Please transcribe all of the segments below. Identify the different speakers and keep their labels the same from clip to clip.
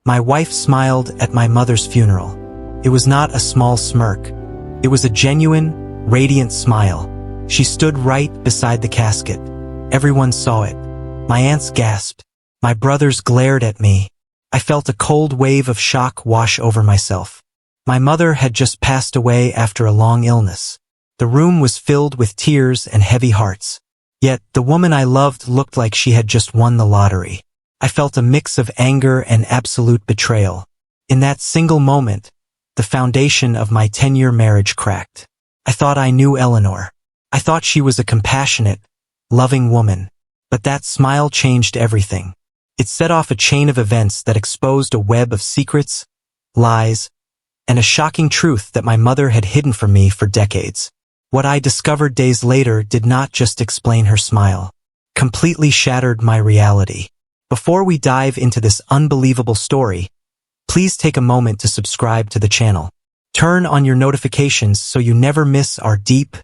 Speaker 1: My wife smiled at my mother's funeral. It was not a small smirk. It was a genuine, radiant smile. She stood right beside the casket. Everyone saw it. My aunts gasped. My brothers glared at me. I felt a cold wave of shock wash over myself. My mother had just passed away after a long illness. The room was filled with tears and heavy hearts. Yet, the woman I loved looked like she had just won the lottery. I felt a mix of anger and absolute betrayal. In that single moment, the foundation of my 10-year marriage cracked. I thought I knew Eleanor. I thought she was a compassionate, loving woman. But that smile changed everything. It set off a chain of events that exposed a web of secrets, lies, and a shocking truth that my mother had hidden from me for decades. What I discovered days later did not just explain her smile. Completely shattered my reality. Before we dive into this unbelievable story, please take a moment to subscribe to the channel. Turn on your notifications so you never miss our deep,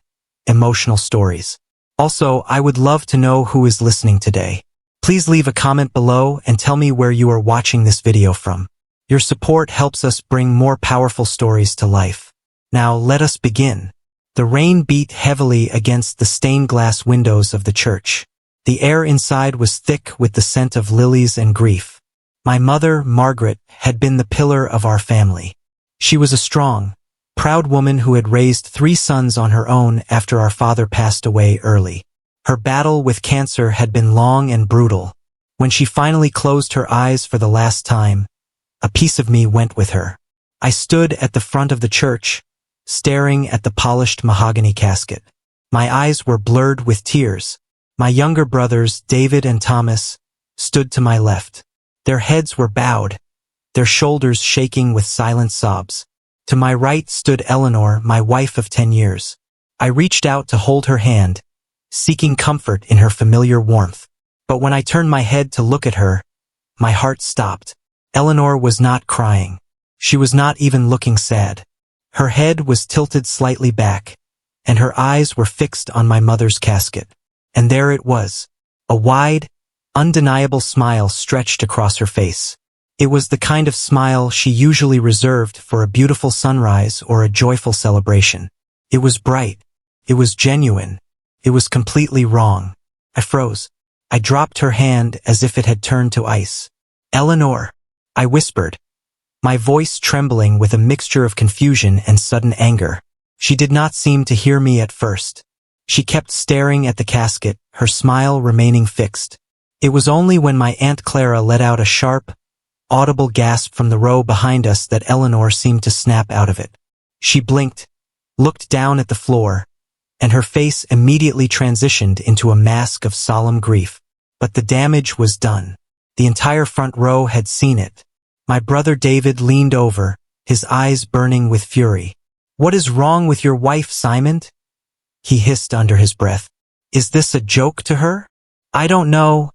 Speaker 1: emotional stories. Also, I would love to know who is listening today. Please leave a comment below and tell me where you are watching this video from. Your support helps us bring more powerful stories to life. Now, let us begin. The rain beat heavily against the stained glass windows of the church. The air inside was thick with the scent of lilies and grief. My mother, Margaret, had been the pillar of our family. She was a strong, proud woman who had raised 3 sons on her own after our father passed away early. Her battle with cancer had been long and brutal. When she finally closed her eyes for the last time, a piece of me went with her. I stood at the front of the church, staring at the polished mahogany casket. My eyes were blurred with tears. My younger brothers, David and Thomas, stood to my left. Their heads were bowed, their shoulders shaking with silent sobs. To my right stood Eleanor, my wife of 10 years. I reached out to hold her hand, seeking comfort in her familiar warmth. But when I turned my head to look at her, my heart stopped. Eleanor was not crying. She was not even looking sad. Her head was tilted slightly back, and her eyes were fixed on my mother's casket. And there it was. A wide, undeniable smile stretched across her face. It was the kind of smile she usually reserved for a beautiful sunrise or a joyful celebration. It was bright. It was genuine. It was completely wrong. I froze. I dropped her hand as if it had turned to ice. "Eleanor," I whispered, my voice trembling with a mixture of confusion and sudden anger. She did not seem to hear me at first. She kept staring at the casket, her smile remaining fixed. It was only when my Aunt Clara let out a sharp, audible gasp from the row behind us that Eleanor seemed to snap out of it. She blinked, looked down at the floor, and her face immediately transitioned into a mask of solemn grief. But the damage was done. The entire front row had seen it. My brother David leaned over, his eyes burning with fury. "What is wrong with your wife, Simon?" he hissed under his breath. "Is this a joke to her?" "I don't know,"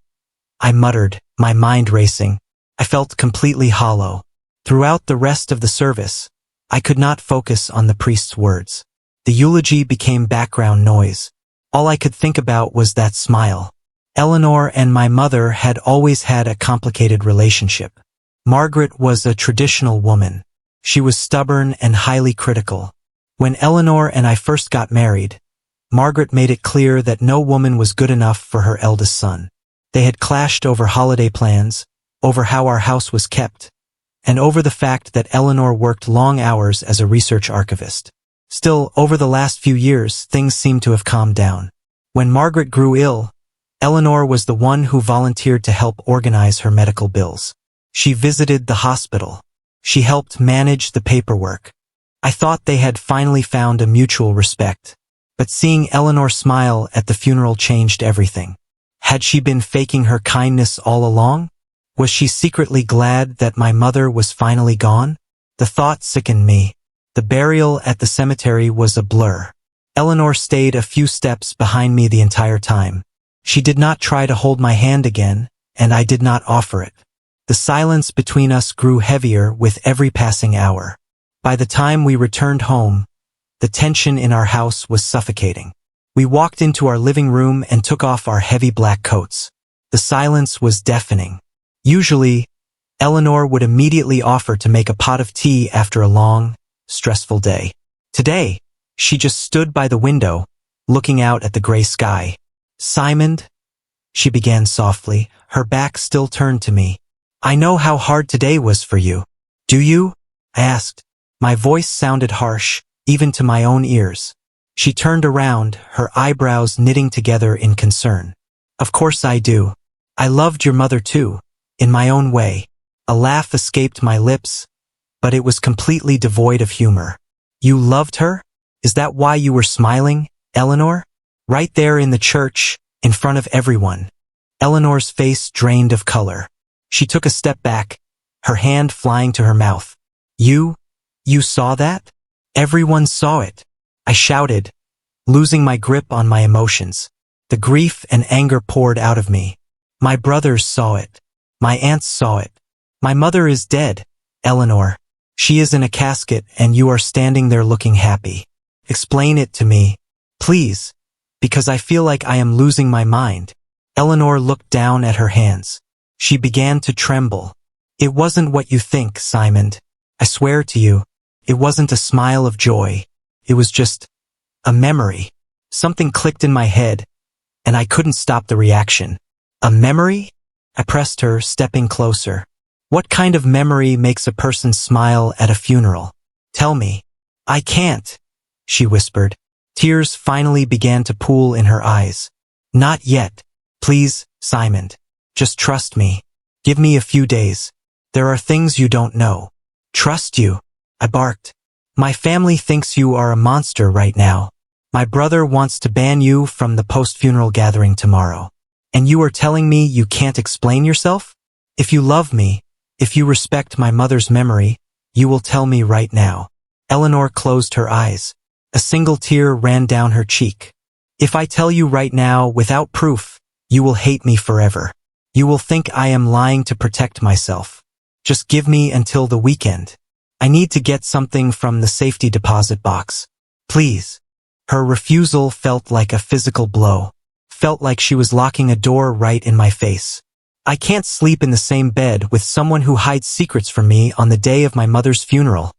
Speaker 1: I muttered, my mind racing. I felt completely hollow. Throughout the rest of the service, I could not focus on the priest's words. The eulogy became background noise. All I could think about was that smile. Eleanor and my mother had always had a complicated relationship. Margaret was a traditional woman. She was stubborn and highly critical. When Eleanor and I first got married, Margaret made it clear that no woman was good enough for her eldest son. They had clashed over holiday plans, over how our house was kept, and over the fact that Eleanor worked long hours as a research archivist. Still, over the last few years, things seemed to have calmed down. When Margaret grew ill, Eleanor was the one who volunteered to help organize her medical bills. She visited the hospital. She helped manage the paperwork. I thought they had finally found a mutual respect. But seeing Eleanor smile at the funeral changed everything. Had she been faking her kindness all along? Was she secretly glad that my mother was finally gone? The thought sickened me. The burial at the cemetery was a blur. Eleanor stayed a few steps behind me the entire time. She did not try to hold my hand again, and I did not offer it. The silence between us grew heavier with every passing hour. By the time we returned home, the tension in our house was suffocating. We walked into our living room and took off our heavy black coats. The silence was deafening. Usually, Eleanor would immediately offer to make a pot of tea after a long, stressful day. Today, she just stood by the window, looking out at the gray sky. "Simon," she began softly, her back still turned to me. "I know how hard today was for you. Do you?" I asked. My voice sounded harsh, even to my own ears. She turned around, her eyebrows knitting together in concern. "Of course I do. I loved your mother too, in my own way." A laugh escaped my lips, but it was completely devoid of humor. "You loved her? Is that why you were smiling, Eleanor? Right there in the church, in front of everyone." Eleanor's face drained of color. She took a step back, her hand flying to her mouth. You saw that?" "Everyone saw it," I shouted, losing my grip on my emotions. The grief and anger poured out of me. "My brothers saw it. My aunts saw it. My mother is dead, Eleanor. She is in a casket and you are standing there looking happy. Explain it to me, please, because I feel like I am losing my mind." Eleanor looked down at her hands. She began to tremble. "It wasn't what you think, Simon. I swear to you, it wasn't a smile of joy. It was just a memory." Something clicked in my head, and I couldn't stop the reaction. "A memory?" I pressed her, stepping closer. "What kind of memory makes a person smile at a funeral? Tell me." "I can't," she whispered. Tears finally began to pool in her eyes. "Not yet. Please, Simon. Just trust me. Give me a few days. There are things you don't know." "Trust you?" I barked. "My family thinks you are a monster right now. My brother wants to ban you from the post-funeral gathering tomorrow. And you are telling me you can't explain yourself? If you love me, if you respect my mother's memory, you will tell me right now." Eleanor closed her eyes. A single tear ran down her cheek. "If I tell you right now without proof, you will hate me forever. You will think I am lying to protect myself. Just give me until the weekend. I need to get something from the safety deposit box. Please." Her refusal felt like a physical blow. Felt like she was locking a door right in my face. "I can't sleep in the same bed with someone who hides secrets from me on the day of my mother's funeral,"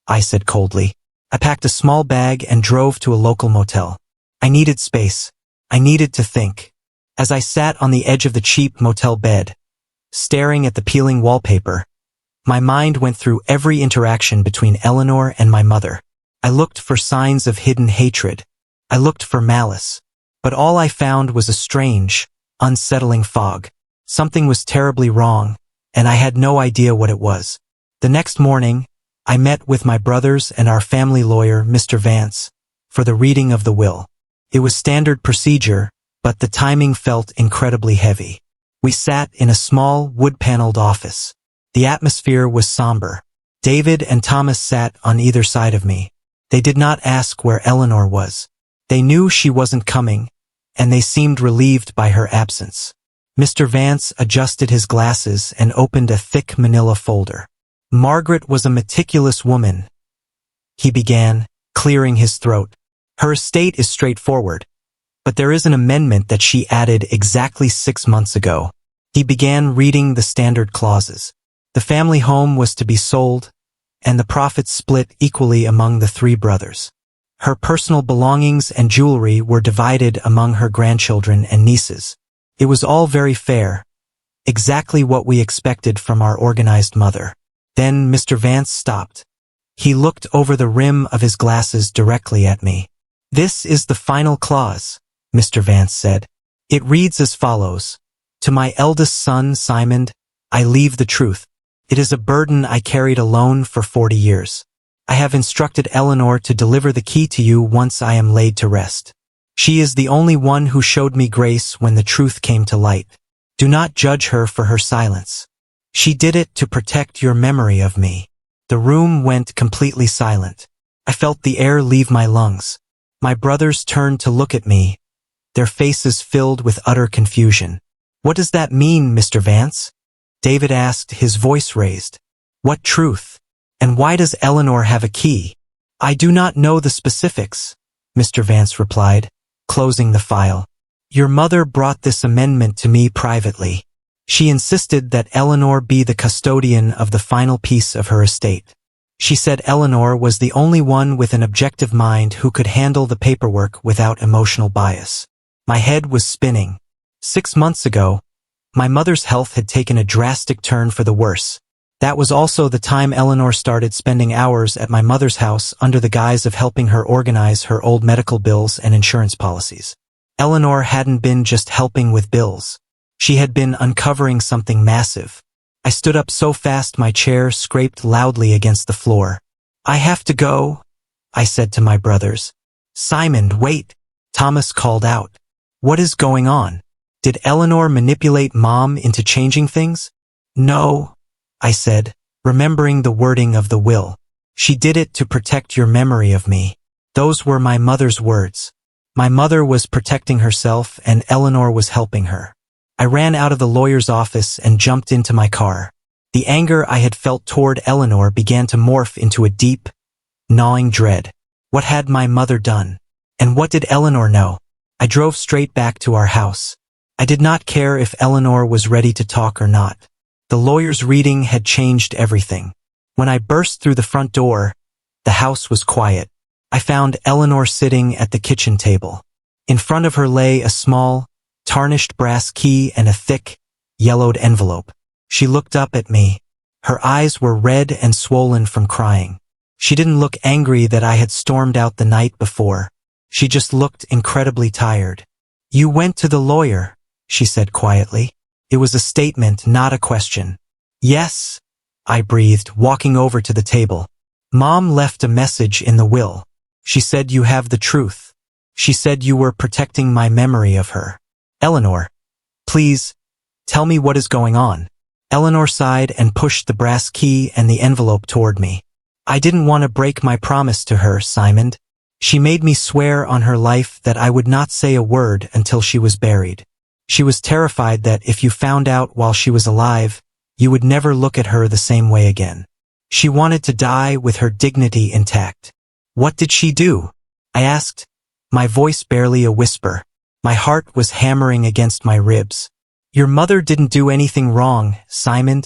Speaker 1: I said coldly. I packed a small bag and drove to a local motel. I needed space. I needed to think. As I sat on the edge of the cheap motel bed, staring at the peeling wallpaper, my mind went through every interaction between Eleanor and my mother. I looked for signs of hidden hatred. I looked for malice. But all I found was a strange, unsettling fog. Something was terribly wrong, and I had no idea what it was. The next morning, I met with my brothers and our family lawyer, Mr. Vance, for the reading of the will. It was standard procedure, but the timing felt incredibly heavy. We sat in a small, wood-paneled office. The atmosphere was somber. David and Thomas sat on either side of me. They did not ask where Eleanor was. They knew she wasn't coming, and they seemed relieved by her absence. Mr. Vance adjusted his glasses and opened a thick manila folder. "Margaret was a meticulous woman," he began, clearing his throat. "Her estate is straightforward, but there is an amendment that she added exactly 6 months ago." He began reading the standard clauses. The family home was to be sold, and the profits split equally among the 3 brothers. Her personal belongings and jewelry were divided among her grandchildren and nieces. It was all very fair, exactly what we expected from our organized mother. Then Mr. Vance stopped. He looked over the rim of his glasses directly at me. "This is the final clause," Mr. Vance said. "It reads as follows. To my eldest son, Simon, I leave the truth. It is a burden I carried alone for 40 years. I have instructed Eleanor to deliver the key to you once I am laid to rest. She is the only one who showed me grace when the truth came to light. Do not judge her for her silence. She did it to protect your memory of me." The room went completely silent. I felt the air leave my lungs. My brothers turned to look at me, their faces filled with utter confusion. "What does that mean, Mr. Vance?" David asked, his voice raised. "What truth? And why does Eleanor have a key?" "I do not know the specifics," Mr. Vance replied, closing the file. "Your mother brought this amendment to me privately. She insisted that Eleanor be the custodian of the final piece of her estate. She said Eleanor was the only one with an objective mind who could handle the paperwork without emotional bias. My head was spinning. 6 months ago, my mother's health had taken a drastic turn for the worse. That was also the time Eleanor started spending hours at my mother's house under the guise of helping her organize her old medical bills and insurance policies. Eleanor hadn't been just helping with bills. She had been uncovering something massive. I stood up so fast my chair scraped loudly against the floor. "I have to go," I said to my brothers. "Simon, wait," Thomas called out. "What is going on? Did Eleanor manipulate Mom into changing things?" "No," I said, remembering the wording of the will. "She did it to protect your memory of me." Those were my mother's words. My mother was protecting herself and Eleanor was helping her. I ran out of the lawyer's office and jumped into my car. The anger I had felt toward Eleanor began to morph into a deep, gnawing dread. What had my mother done? And what did Eleanor know? I drove straight back to our house. I did not care if Eleanor was ready to talk or not. The lawyer's reading had changed everything. When I burst through the front door, the house was quiet. I found Eleanor sitting at the kitchen table. In front of her lay a small, tarnished brass key and a thick, yellowed envelope. She looked up at me. Her eyes were red and swollen from crying. She didn't look angry that I had stormed out the night before. She just looked incredibly tired. "You went to the lawyer," she said quietly. It was a statement, not a question. "Yes," I breathed, walking over to the table. "Mom left a message in the will. She said you have the truth. She said you were protecting my memory of her. Eleanor, please, tell me what is going on." Eleanor sighed and pushed the brass key and the envelope toward me. "I didn't want to break my promise to her, Simon. She made me swear on her life that I would not say a word until she was buried. She was terrified that if you found out while she was alive, you would never look at her the same way again. She wanted to die with her dignity intact." "What did she do?" I asked, my voice barely a whisper. My heart was hammering against my ribs. "Your mother didn't do anything wrong, Simon,"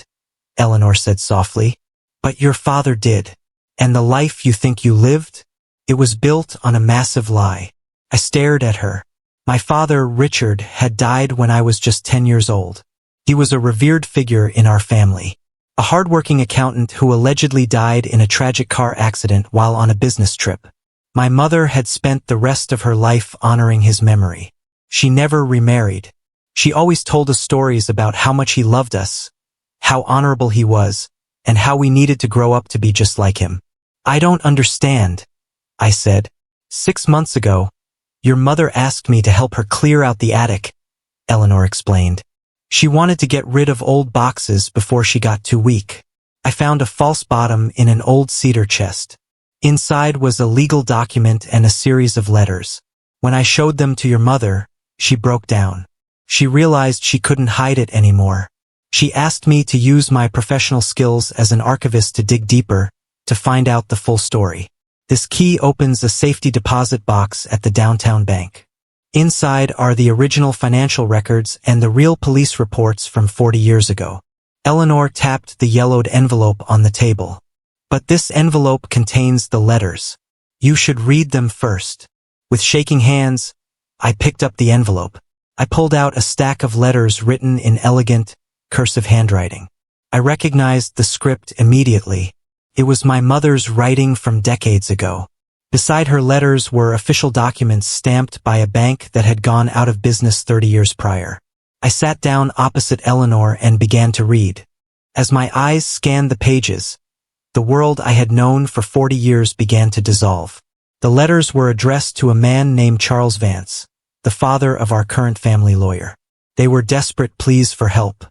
Speaker 1: Eleanor said softly. "But your father did. And the life you think you lived? It was built on a massive lie." I stared at her. My father, Richard, had died when I was just 10 years old. He was a revered figure in our family. A hardworking accountant who allegedly died in a tragic car accident while on a business trip. My mother had spent the rest of her life honoring his memory. She never remarried. She always told us stories about how much he loved us, how honorable he was, and how we needed to grow up to be just like him. "I don't understand," I said. "6 months ago, your mother asked me to help her clear out the attic," Eleanor explained. "She wanted to get rid of old boxes before she got too weak. I found a false bottom in an old cedar chest. Inside was a legal document and a series of letters. When I showed them to your mother, she broke down. She realized she couldn't hide it anymore. She asked me to use my professional skills as an archivist to dig deeper, to find out the full story. This key opens a safety deposit box at the downtown bank. Inside are the original financial records and the real police reports from 40 years ago." Eleanor tapped the yellowed envelope on the table. "But this envelope contains the letters. You should read them first." With shaking hands, I picked up the envelope. I pulled out a stack of letters written in elegant, cursive handwriting. I recognized the script immediately. It was my mother's writing from decades ago. Beside her letters were official documents stamped by a bank that had gone out of business 30 years prior. I sat down opposite Eleanor and began to read. As my eyes scanned the pages, the world I had known for 40 years began to dissolve. The letters were addressed to a man named Charles Vance, the father of our current family lawyer. They were desperate pleas for help.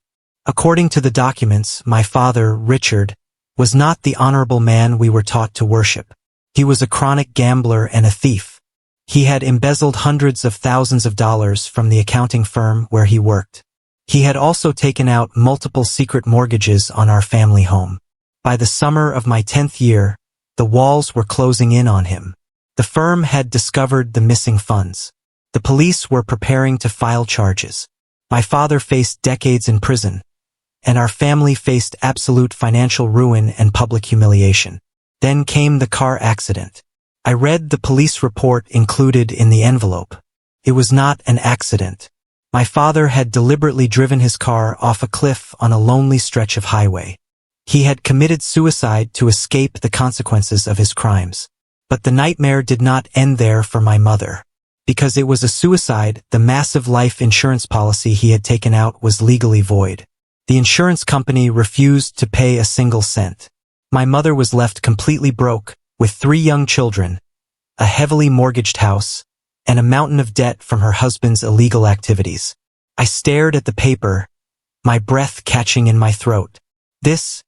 Speaker 1: According to the documents, my father, Richard, was not the honorable man we were taught to worship. He was a chronic gambler and a thief. He had embezzled hundreds of thousands of dollars from the accounting firm where he worked. He had also taken out multiple secret mortgages on our family home. By the summer of my 10th year, the walls were closing in on him. The firm had discovered the missing funds. The police were preparing to file charges. My father faced decades in prison, and our family faced absolute financial ruin and public humiliation. Then came the car accident. I read the police report included in the envelope. It was not an accident. My father had deliberately driven his car off a cliff on a lonely stretch of highway. He had committed suicide to escape the consequences of his crimes. But the nightmare did not end there for my mother. Because it was a suicide, the massive life insurance policy he had taken out was legally void. The insurance company refused to pay a single cent. My mother was left completely broke, with 3 young children, a heavily mortgaged house, and a mountain of debt from her husband's illegal activities. I stared at the paper, my breath catching in my throat. This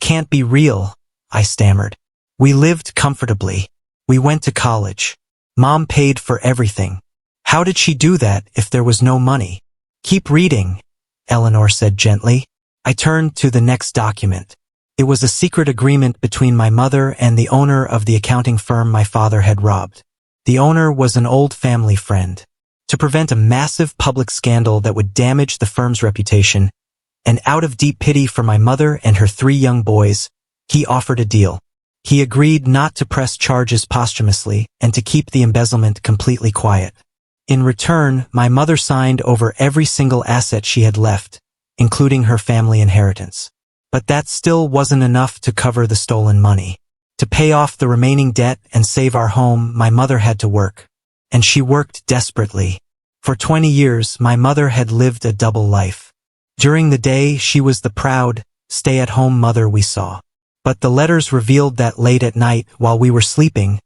Speaker 1: can't be real, I stammered. We lived comfortably. We went to college. Mom paid for everything. How did she do that if there was no money? Keep reading, Eleanor said gently. I turned to the next document. It was a secret agreement between my mother and the owner of the accounting firm my father had robbed. The owner was an old family friend. To prevent a massive public scandal that would damage the firm's reputation, and out of deep pity for my mother and her 3 young boys, he offered a deal. He agreed not to press charges posthumously and to keep the embezzlement completely quiet. In return, my mother signed over every single asset she had left, including her family inheritance. But that still wasn't enough to cover the stolen money. To pay off the remaining debt and save our home, my mother had to work. And she worked desperately. For 20 years, my mother had lived a double life. During the day, she was the proud, stay-at-home mother we saw. But the letters revealed that late at night, while we were sleeping,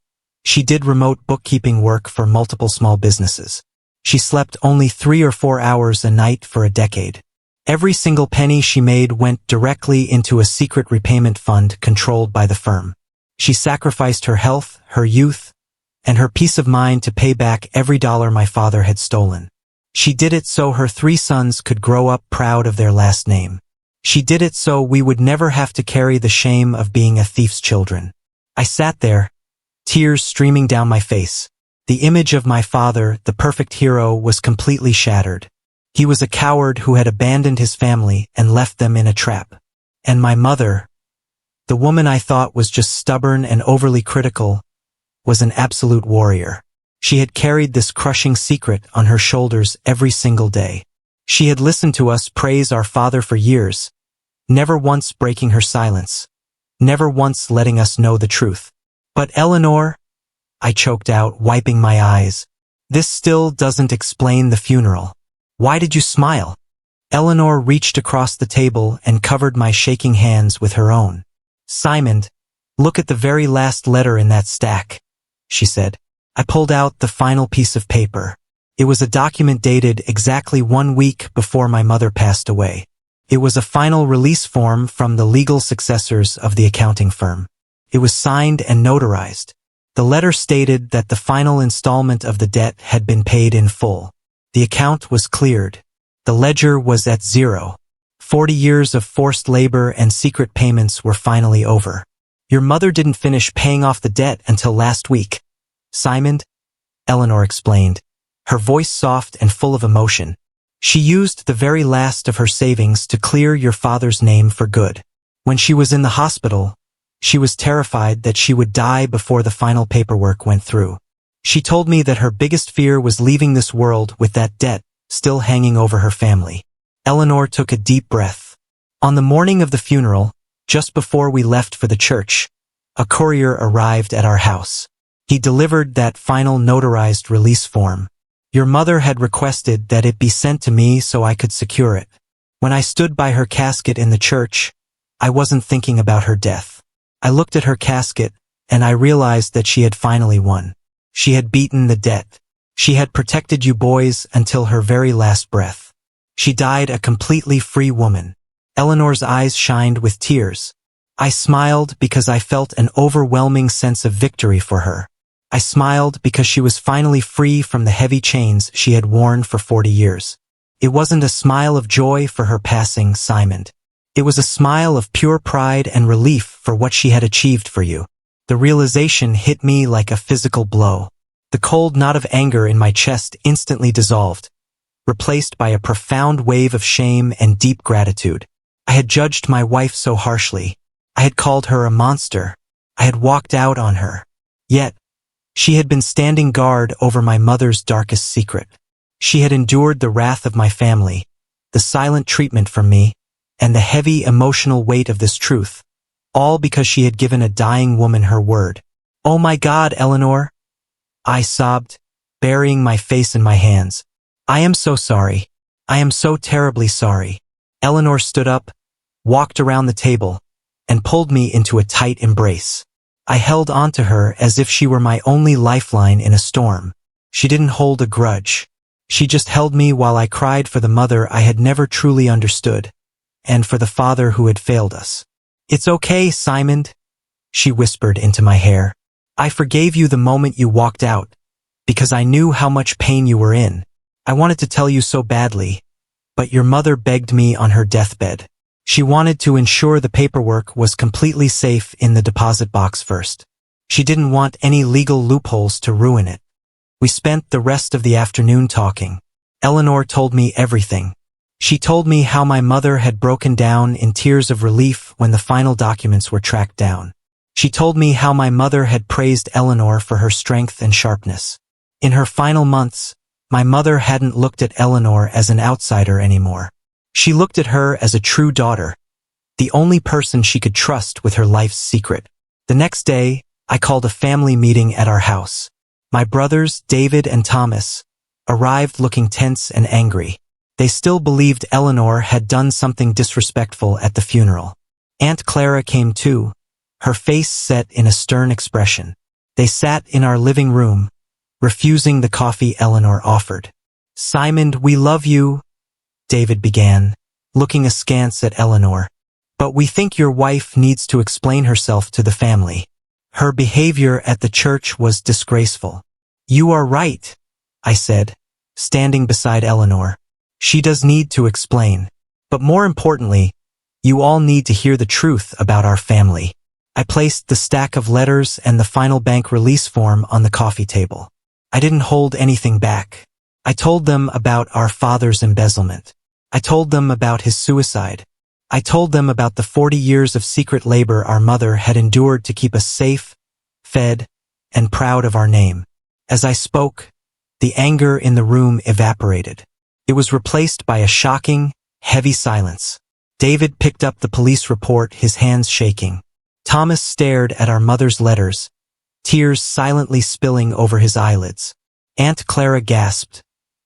Speaker 1: she did remote bookkeeping work for multiple small businesses. She slept only 3 or 4 hours a night for a decade. Every single penny she made went directly into a secret repayment fund controlled by the firm. She sacrificed her health, her youth, and her peace of mind to pay back every dollar my father had stolen. She did it so her 3 sons could grow up proud of their last name. She did it so we would never have to carry the shame of being a thief's children. I sat there, tears streaming down my face. The image of my father, the perfect hero, was completely shattered. He was a coward who had abandoned his family and left them in a trap. And my mother, the woman I thought was just stubborn and overly critical, was an absolute warrior. She had carried this crushing secret on her shoulders every single day. She had listened to us praise our father for years, never once breaking her silence, never once letting us know the truth. But Eleanor, I choked out, wiping my eyes, this still doesn't explain the funeral. Why did you smile? Eleanor reached across the table and covered my shaking hands with her own. Simon, look at the very last letter in that stack, she said. I pulled out the final piece of paper. It was a document dated exactly 1 week before my mother passed away. It was a final release form from the legal successors of the accounting firm. It was signed and notarized. The letter stated that the final installment of the debt had been paid in full. The account was cleared. The ledger was at 0. 40 years of forced labor and secret payments were finally over. Your mother didn't finish paying off the debt until last week, Simon, Eleanor explained, her voice soft and full of emotion. She used the very last of her savings to clear your father's name for good. When she was in the hospital, she was terrified that she would die before the final paperwork went through. She told me that her biggest fear was leaving this world with that debt still hanging over her family. Eleanor took a deep breath. On the morning of the funeral, just before we left for the church, a courier arrived at our house. He delivered that final notarized release form. Your mother had requested that it be sent to me so I could secure it. When I stood by her casket in the church, I wasn't thinking about her death. I looked at her casket, and I realized that she had finally won. She had beaten the debt. She had protected you boys until her very last breath. She died a completely free woman. Eleanor's eyes shined with tears. I smiled because I felt an overwhelming sense of victory for her. I smiled because she was finally free from the heavy chains she had worn for 40 years. It wasn't a smile of joy for her passing, Simon. It was a smile of pure pride and relief for what she had achieved for you. The realization hit me like a physical blow. The cold knot of anger in my chest instantly dissolved. replaced by a profound wave of shame and deep gratitude. I had judged my wife so harshly. I had called her a monster. I had walked out on her. Yet, she had been standing guard over my mother's darkest secret. She had endured the wrath of my family, the silent treatment from me, and the heavy emotional weight of this truth, all because she had given a dying woman her word. "Oh my God, Eleanor," I sobbed, burying my face in my hands. "I am so sorry. I am so terribly sorry." Eleanor stood up, walked around the table, and pulled me into a tight embrace. I held onto her as if she were my only lifeline in a storm. She didn't hold a grudge. She just held me while I cried for the mother I had never truly understood, and for the father who had failed us. "It's okay, Simon," she whispered into my hair. "I forgave you the moment you walked out, because I knew how much pain you were in. I wanted to tell you so badly, but your mother begged me on her deathbed. She wanted to ensure the paperwork was completely safe in the deposit box first. She didn't want any legal loopholes to ruin it." We spent the rest of the afternoon talking. Eleanor told me everything. She told me how my mother had broken down in tears of relief when the final documents were tracked down. She told me how my mother had praised Eleanor for her strength and sharpness. In her final months, my mother hadn't looked at Eleanor as an outsider anymore. She looked at her as a true daughter, the only person she could trust with her life's secret. The next day, I called a family meeting at our house. My brothers, David and Thomas, arrived looking tense and angry. They still believed Eleanor had done something disrespectful at the funeral. Aunt Clara came too, her face set in a stern expression. They sat in our living room, refusing the coffee Eleanor offered. "Simon, we love you," David began, looking askance at Eleanor. "But we think your wife needs to explain herself to the family. Her behavior at the church was disgraceful." "You are right," I said, standing beside Eleanor. "She does need to explain. But more importantly, you all need to hear the truth about our family." I placed the stack of letters and the final bank release form on the coffee table. I didn't hold anything back. I told them about our father's embezzlement. I told them about his suicide. I told them about the 40 years of secret labor our mother had endured to keep us safe, fed, and proud of our name. As I spoke, the anger in the room evaporated. It was replaced by a shocking, heavy silence. David picked up the police report, his hands shaking. Thomas stared at our mother's letters, tears silently spilling over his eyelids. Aunt Clara gasped,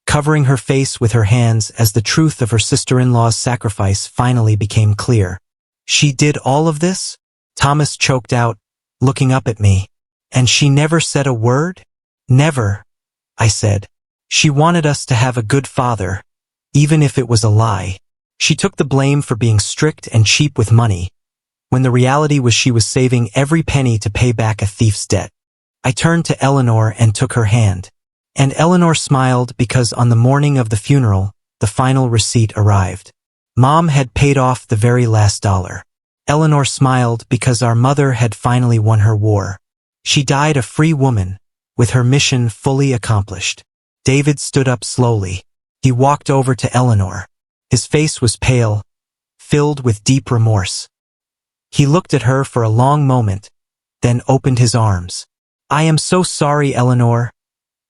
Speaker 1: covering her face with her hands as the truth of her sister-in-law's sacrifice finally became clear. "She did all of this?" Thomas choked out, looking up at me. "And she never said a word?" "Never," I said. "She wanted us to have a good father, even if it was a lie. She took the blame for being strict and cheap with money, when the reality was she was saving every penny to pay back a thief's debt." I turned to Eleanor and took her hand. And Eleanor smiled because on the morning of the funeral, the final receipt arrived. Mom had paid off the very last dollar. Eleanor smiled because our mother had finally won her war. She died a free woman, with her mission fully accomplished. David stood up slowly. He walked over to Eleanor. His face was pale, filled with deep remorse. He looked at her for a long moment, then opened his arms. "I am so sorry, Eleanor,"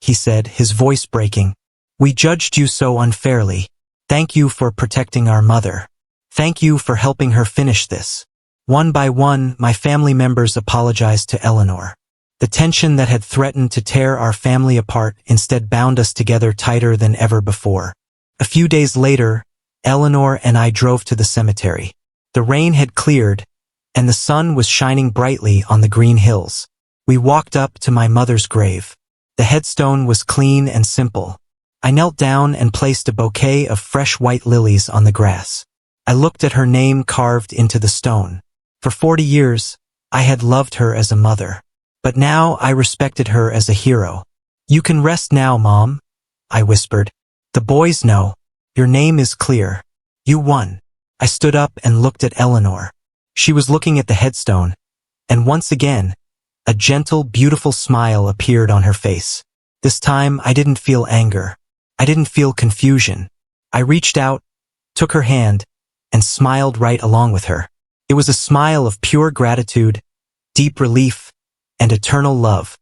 Speaker 1: he said, his voice breaking. "We judged you so unfairly. Thank you for protecting our mother. Thank you for helping her finish this." One by one, my family members apologized to Eleanor. The tension that had threatened to tear our family apart instead bound us together tighter than ever before. A few days later, Eleanor and I drove to the cemetery. The rain had cleared, and the sun was shining brightly on the green hills. We walked up to my mother's grave. The headstone was clean and simple. I knelt down and placed a bouquet of fresh white lilies on the grass. I looked at her name carved into the stone. For 40 years, I had loved her as a mother. But now I respected her as a hero. "You can rest now, Mom," I whispered. "The boys know. Your name is clear. You won." I stood up and looked at Eleanor. She was looking at the headstone, and once again, a gentle, beautiful smile appeared on her face. This time I didn't feel anger. I didn't feel confusion. I reached out, took her hand, and smiled right along with her. It was a smile of pure gratitude, deep relief, and eternal love.